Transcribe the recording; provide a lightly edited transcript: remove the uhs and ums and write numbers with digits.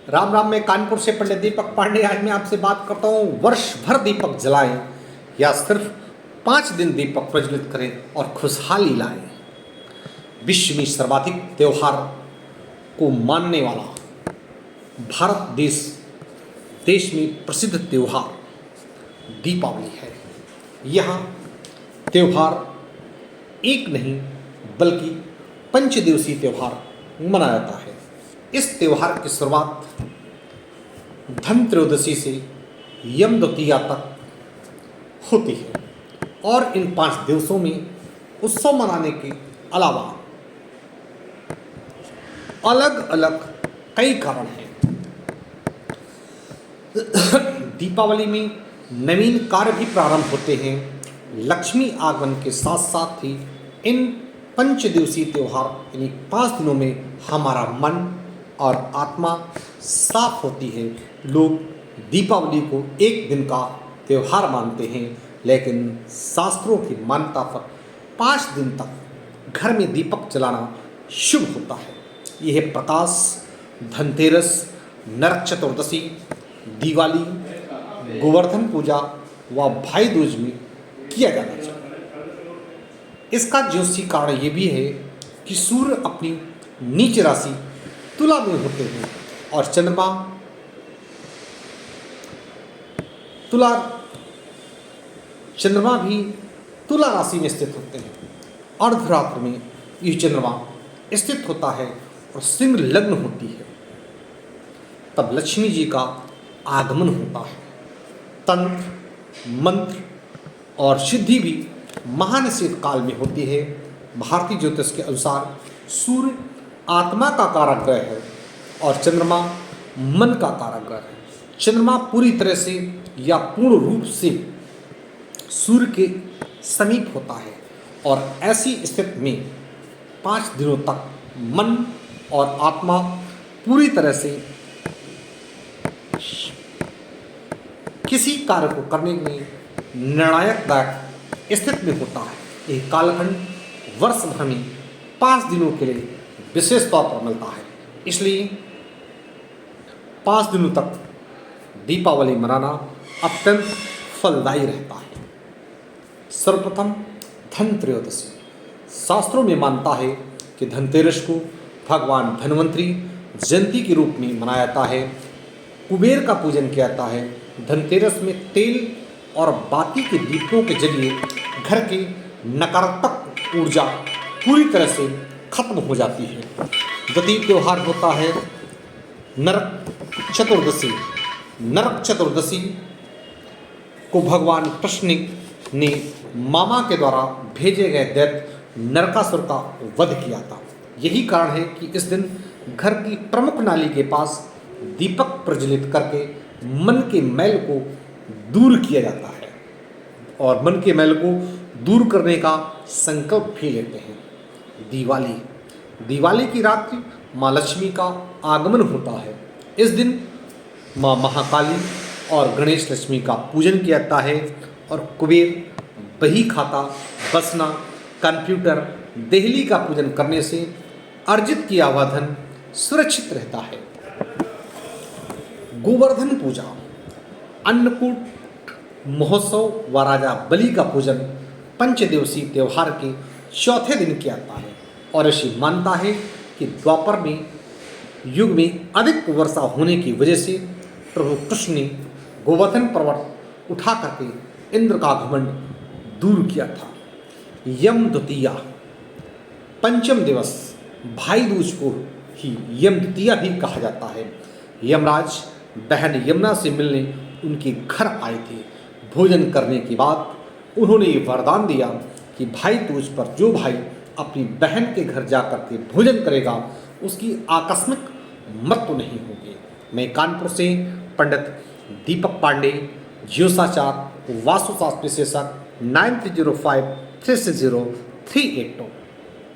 राम राम। मैं कानपुर से पंडित दीपक पांडे। आज मैं आपसे बात करता हूँ, वर्ष भर दीपक जलाएं या सिर्फ 5 दिन दीपक प्रज्वलित करें और खुशहाली लाएं। विश्व में सर्वाधिक त्यौहार को मानने वाला भारत देश में प्रसिद्ध त्यौहार दीपावली है। यह त्यौहार एक नहीं बल्कि 5 दिवसीय त्यौहार मनाया जाता है। इस त्यौहार की शुरुआत धनत्रयोदशी से यम द्वितीया तक होती है और इन 5 दिवसों में उत्सव मनाने के अलावा अलग अलग कई कारण हैं। दीपावली में नवीन कार्य भी प्रारंभ होते हैं। लक्ष्मी आगमन के साथ साथ ही इन 5 दिवसीय त्यौहार यानी 5 दिनों में हमारा मन और आत्मा साफ होती है। लोग दीपावली को एक दिन का त्यौहार मानते हैं, लेकिन शास्त्रों की मान्यता पर 5 दिन तक घर में दीपक जलाना शुभ होता है। यह प्रकाश, धनतेरस, नरक चतुर्दशी, दिवाली, गोवर्धन पूजा व भाई दूज में किया जाना चाहिए। इसका ज्योतिषी कारण ये भी है कि सूर्य अपनी नीच राशि तुला में होते हैं और चंद्रमा भी तुला राशि में स्थित होते हैं। अर्धरात्र में यह चंद्रमा स्थित होता है और सिंह लग्न होती है, तब लक्ष्मी जी का आगमन होता है। तंत्र, मंत्र और सिद्धि भी महानिषेध काल में होती है। भारतीय ज्योतिष के अनुसार सूर्य आत्मा का कारक ग्रह है और चंद्रमा मन का कारक ग्रह है। चंद्रमा पूरी तरह से या पूर्ण रूप से सूर्य के समीप होता है और ऐसी स्थिति में 5 दिनों तक मन और आत्मा पूरी तरह से किसी कार्य को करने में निर्णायक स्थिति में होता है। यह कालखंड वर्ष भर में 5 दिनों के लिए विशेष तौर पर मिलता है, इसलिए 5 दिनों तक दीपावली मनाना अत्यंत फलदायी रहता है। सर्वप्रथम धनत्रयोदशी। शास्त्रों में मानता है कि धनतेरस को भगवान धन्वंतरी जयंती के रूप में मनाया जाता है। कुबेर का पूजन किया जाता है। धनतेरस में तेल और बाती के दीपों के जरिए घर की नकारात्मक ऊर्जा पूरी तरह से खत्म हो जाती है। द्वितीय त्यौहार होता है नरक चतुर्दशी। नरक चतुर्दशी को भगवान कृष्ण ने मामा के द्वारा भेजे गए दैत्य नरकासुर का वध किया था। यही कारण है कि इस दिन घर की प्रमुख नाली के पास दीपक प्रज्वलित करके मन के मैल को दूर किया जाता है और मन के मैल को दूर करने का संकल्प भी लेते हैं। दिवाली की रात्रि माँ लक्ष्मी का आगमन होता है। इस दिन माँ महाकाली और गणेश लक्ष्मी का पूजन किया जाता है और कुबेर, बही खाता, बसना, कंप्यूटर, देहली का पूजन करने से अर्जित किया हुआ धन सुरक्षित रहता है। गोवर्धन पूजा, अन्नकूट महोत्सव व राजा बलि का पूजन 5 दिवसीय त्यौहार के चौथे दिन किया जाता है और ऐसी मान्यता है कि द्वापर में युग में अधिक वर्षा होने की वजह से प्रभु कृष्ण ने गोवर्धन पर्वत उठा करके इंद्र का घमंड दूर किया था। यम द्वितीया, पंचम दिवस भाई दूज को ही यम द्वितीया भी कहा जाता है। यमराज बहन यमुना से मिलने उनके घर आए थे। भोजन करने के बाद उन्होंने ये वरदान दिया कि भाई दूज पर जो भाई अपनी बहन के घर जाकर के भोजन करेगा उसकी आकस्मिक मृत्यु नहीं होगी। मैं कानपुर से पंडित दीपक पांडे, ज्योतिषाचार्य, वास्तुशास्त्र विशेषज्ञ, 9305 360 382।